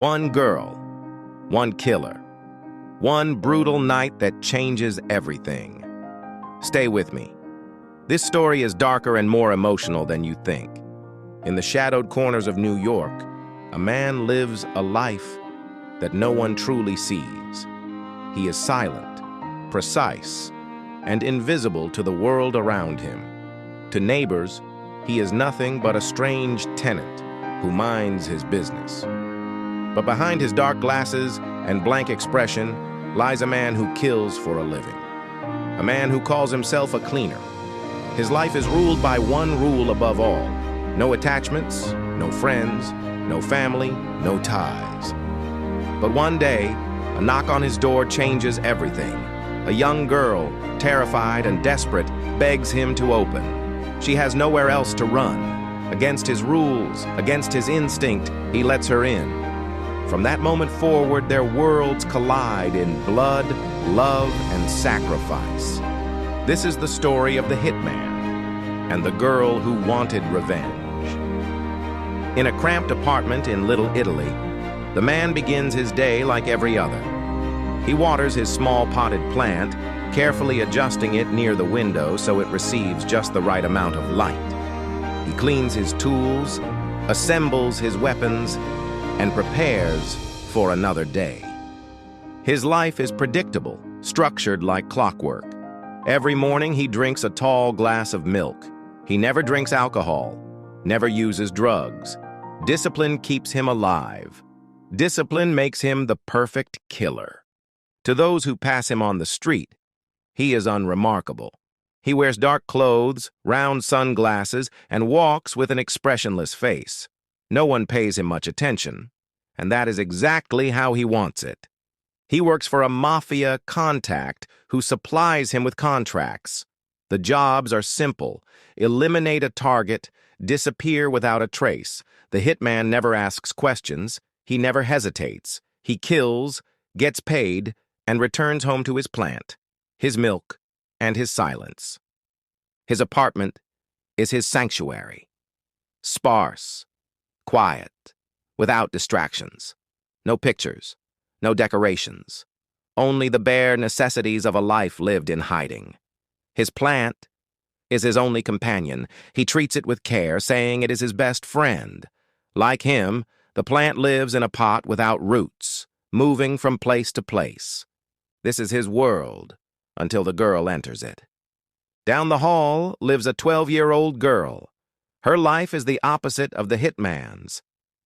One girl, one killer, one brutal night that changes everything. Stay with me. This story is darker and more emotional than you think. In the shadowed corners of New York, a man lives a life that no one truly sees. He is silent, precise, and invisible to the world around him. To neighbors, he is nothing but a strange tenant who minds his business. But behind his dark glasses and blank expression lies a man who kills for a living. A man who calls himself a cleaner. His life is ruled by one rule above all: no attachments, no friends, no family, no ties. But one day, a knock on his door changes everything. A young girl, terrified and desperate, begs him to open. She has nowhere else to run. Against his rules, against his instinct, he lets her in. From that moment forward, their worlds collide in blood, love, and sacrifice. This is the story of the Hitman and the girl who wanted revenge. In a cramped apartment in Little Italy, the man begins his day like every other. He waters his small potted plant, carefully adjusting it near the window so it receives just the right amount of light. He cleans his tools, assembles his weapons, and prepares for another day. His life is predictable, structured like clockwork. Every morning he drinks a tall glass of milk. He never drinks alcohol, never uses drugs. Discipline keeps him alive. Discipline makes him the perfect killer. To those who pass him on the street, he is unremarkable. He wears dark clothes, round sunglasses, and walks with an expressionless face. No one pays him much attention, and that is exactly how he wants it. He works for a mafia contact who supplies him with contracts. The jobs are simple: eliminate a target, disappear without a trace. The hitman never asks questions, he never hesitates. He kills, gets paid, and returns home to his plant, his milk, and his silence. His apartment is his sanctuary. Sparse, quiet, without distractions. No pictures, no decorations. Only the bare necessities of a life lived in hiding. His plant is his only companion. He treats it with care, saying it is his best friend. Like him, the plant lives in a pot without roots, moving from place to place. This is his world until the girl enters it. Down the hall lives a 12-year-old girl. Her life is the opposite of the hitman's: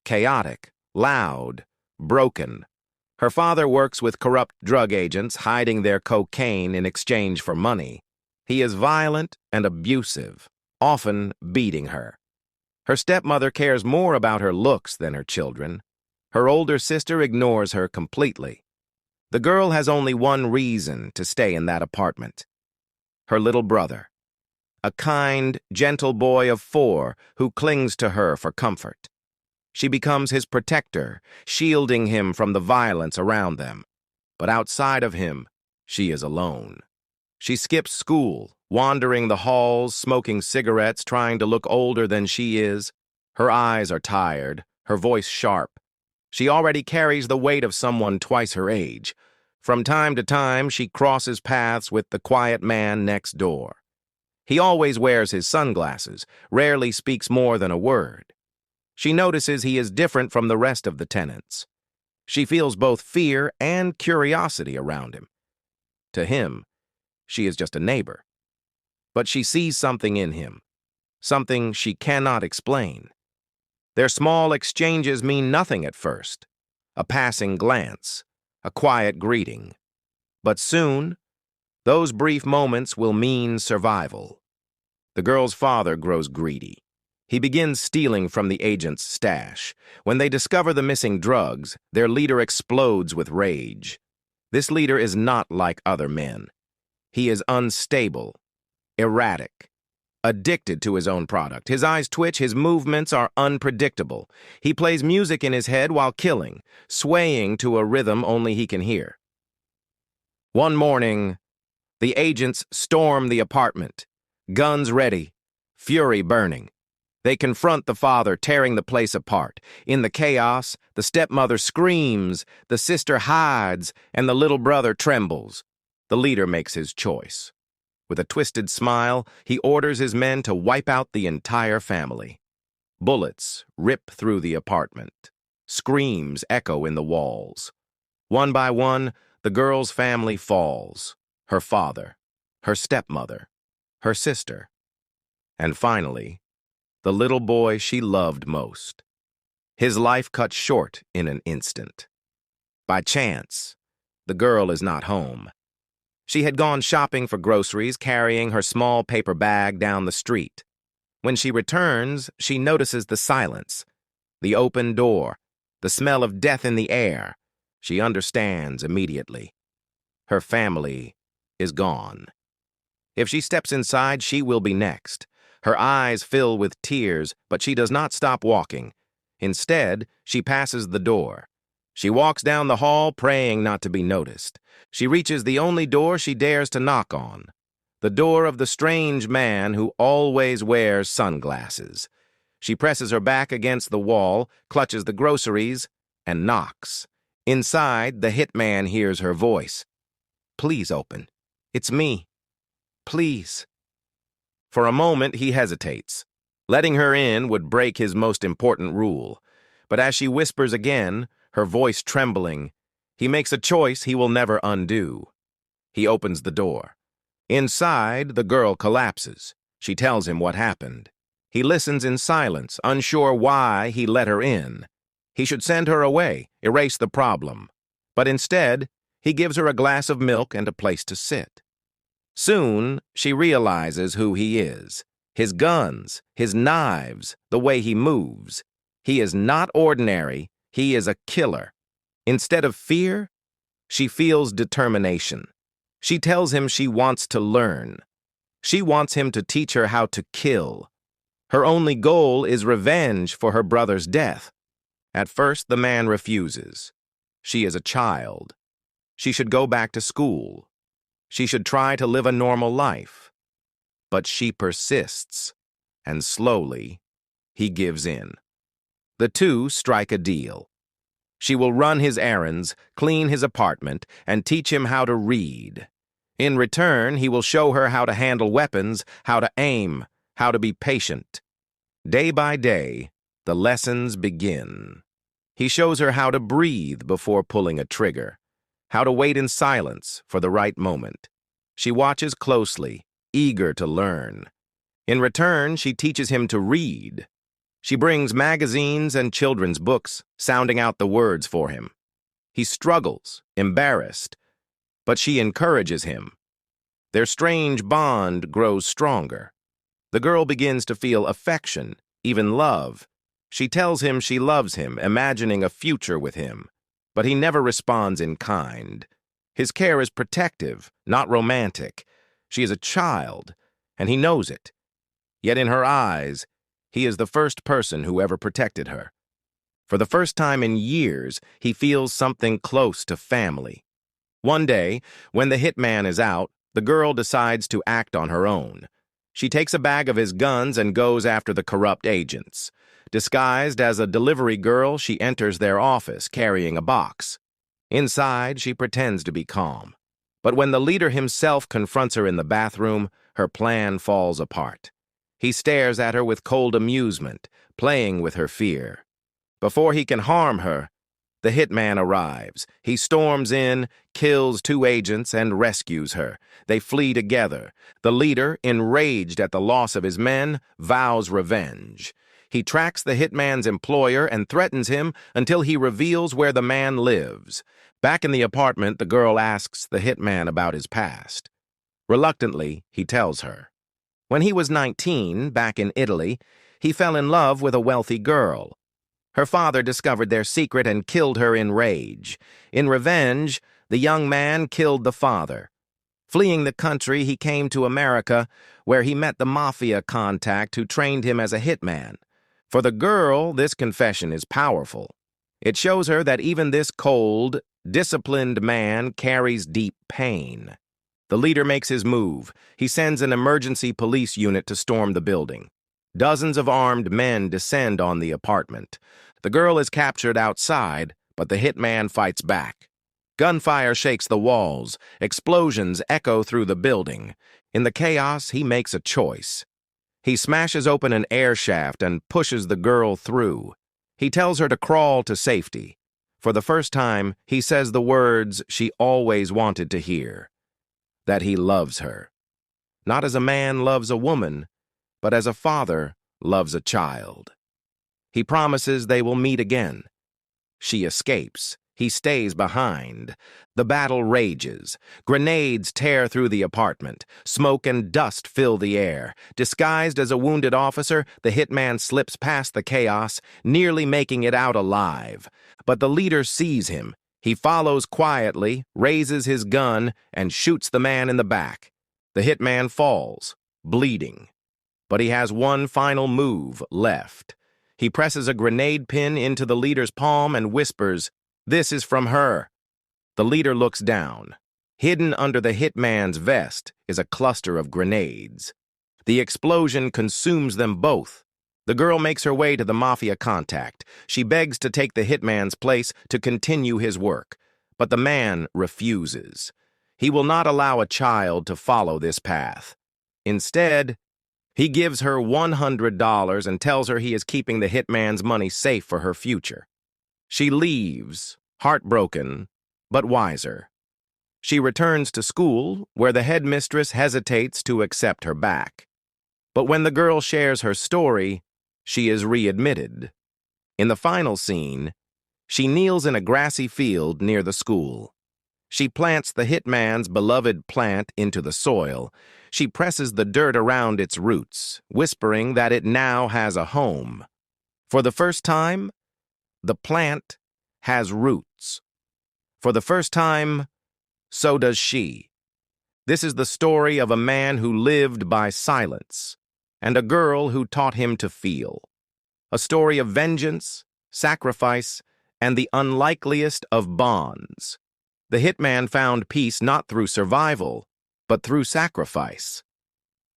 chaotic, loud, broken. Her father works with corrupt drug agents, hiding their cocaine in exchange for money. He is violent and abusive, often beating her. Her stepmother cares more about her looks than her children. Her older sister ignores her completely. The girl has only one reason to stay in that apartment: her little brother, a kind, gentle boy of 4 who clings to her for comfort. She becomes his protector, shielding him from the violence around them. But outside of him, she is alone. She skips school, wandering the halls, smoking cigarettes, trying to look older than she is. Her eyes are tired, her voice sharp. She already carries the weight of someone twice her age. From time to time, she crosses paths with the quiet man next door. He always wears his sunglasses, rarely speaks more than a word. She notices he is different from the rest of the tenants. She feels both fear and curiosity around him. To him, she is just a neighbor. But she sees something in him, something she cannot explain. Their small exchanges mean nothing at first: a passing glance, a quiet greeting. But soon, those brief moments will mean survival. The girl's father grows greedy. He begins stealing from the agent's stash. When they discover the missing drugs, their leader explodes with rage. This leader is not like other men. He is unstable, erratic, addicted to his own product. His eyes twitch, his movements are unpredictable. He plays music in his head while killing, swaying to a rhythm only he can hear. One morning, the agents storm the apartment, guns ready, fury burning. They confront the father, tearing the place apart. In the chaos, the stepmother screams, the sister hides, and the little brother trembles. The leader makes his choice. With a twisted smile, he orders his men to wipe out the entire family. Bullets rip through the apartment. Screams echo in the walls. One by one, the girl's family falls. Her father, her stepmother, her sister, and finally, the little boy she loved most. His life cut short in an instant. By chance, the girl is not home. She had gone shopping for groceries, carrying her small paper bag down the street. When she returns, she notices the silence, the open door, the smell of death in the air. She understands immediately. Her family is gone. If she steps inside, she will be next. Her eyes fill with tears, but she does not stop walking. Instead, she passes the door. She walks down the hall, praying not to be noticed. She reaches the only door she dares to knock on, the door of the strange man who always wears sunglasses. She presses her back against the wall, clutches the groceries, and knocks. Inside, the hitman hears her voice. "Please open. It's me. Please." For a moment, he hesitates. Letting her in would break his most important rule. But as she whispers again, her voice trembling, he makes a choice he will never undo. He opens the door. Inside, the girl collapses. She tells him what happened. He listens in silence, unsure why he let her in. He should send her away, erase the problem. But instead, he gives her a glass of milk and a place to sit. Soon, she realizes who he is. His guns, his knives, the way he moves. He is not ordinary, he is a killer. Instead of fear, she feels determination. She tells him she wants to learn. She wants him to teach her how to kill. Her only goal is revenge for her brother's death. At first, the man refuses. She is a child. She should go back to school. She should try to live a normal life. But she persists, and slowly, he gives in. The two strike a deal. She will run his errands, clean his apartment, and teach him how to read. In return, he will show her how to handle weapons, how to aim, how to be patient. Day by day, the lessons begin. He shows her how to breathe before pulling a trigger, how to wait in silence for the right moment. She watches closely, eager to learn. In return, she teaches him to read. She brings magazines and children's books, sounding out the words for him. He struggles, embarrassed, but she encourages him. Their strange bond grows stronger. The girl begins to feel affection, even love. She tells him she loves him, imagining a future with him. But he never responds in kind. His care is protective, not romantic. She is a child, and he knows it. Yet in her eyes, he is the first person who ever protected her. For the first time in years, he feels something close to family. One day, when the hitman is out, the girl decides to act on her own. She takes a bag of his guns and goes after the corrupt agents. Disguised as a delivery girl, she enters their office, carrying a box. Inside, she pretends to be calm. But when the leader himself confronts her in the bathroom, her plan falls apart. He stares at her with cold amusement, playing with her fear. Before he can harm her, the hitman arrives. He storms in, kills 2 agents, and rescues her. They flee together. The leader, enraged at the loss of his men, vows revenge. He tracks the hitman's employer and threatens him until he reveals where the man lives. Back in the apartment, the girl asks the hitman about his past. Reluctantly, he tells her. When he was 19, back in Italy, he fell in love with a wealthy girl. Her father discovered their secret and killed her in rage. In revenge, the young man killed the father. Fleeing the country, he came to America, where he met the mafia contact who trained him as a hitman. For the girl, this confession is powerful. It shows her that even this cold, disciplined man carries deep pain. The leader makes his move. He sends an emergency police unit to storm the building. Dozens of armed men descend on the apartment. The girl is captured outside, but the hitman fights back. Gunfire shakes the walls. Explosions echo through the building. In the chaos, he makes a choice. He smashes open an air shaft and pushes the girl through. He tells her to crawl to safety. For the first time, he says the words she always wanted to hear. That he loves her. Not as a man loves a woman, but as a father loves a child. He promises they will meet again. She escapes. He stays behind. The battle rages. Grenades tear through the apartment. Smoke and dust fill the air. Disguised as a wounded officer, the hitman slips past the chaos, nearly making it out alive. But the leader sees him. He follows quietly, raises his gun, and shoots the man in the back. The hitman falls, bleeding. But he has one final move left. He presses a grenade pin into the leader's palm and whispers, "This is from her." The leader looks down. Hidden under the hitman's vest is a cluster of grenades. The explosion consumes them both. The girl makes her way to the mafia contact. She begs to take the hitman's place to continue his work. But the man refuses. He will not allow a child to follow this path. Instead, he gives her $100 and tells her he is keeping the hitman's money safe for her future. She leaves, heartbroken, but wiser. She returns to school, where the headmistress hesitates to accept her back. But when the girl shares her story, she is readmitted. In the final scene, she kneels in a grassy field near the school. She plants the hitman's beloved plant into the soil. She presses the dirt around its roots, whispering that it now has a home. For the first time, the plant has roots. For the first time, so does she. This is the story of a man who lived by silence, and a girl who taught him to feel. A story of vengeance, sacrifice, and the unlikeliest of bonds. The hitman found peace not through survival, but through sacrifice.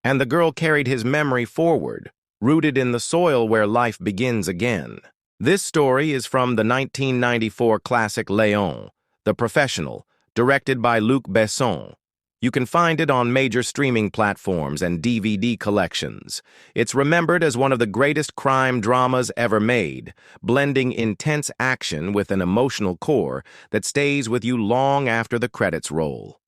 And the girl carried his memory forward, rooted in the soil where life begins again. This story is from the 1994 classic Léon, The Professional, directed by Luc Besson. You can find it on major streaming platforms and DVD collections. It's remembered as one of the greatest crime dramas ever made, blending intense action with an emotional core that stays with you long after the credits roll.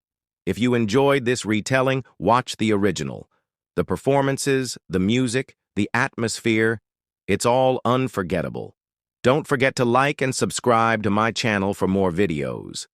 If you enjoyed this retelling, watch the original. The performances, the music, the atmosphere, it's all unforgettable. Don't forget to like and subscribe to my channel for more videos.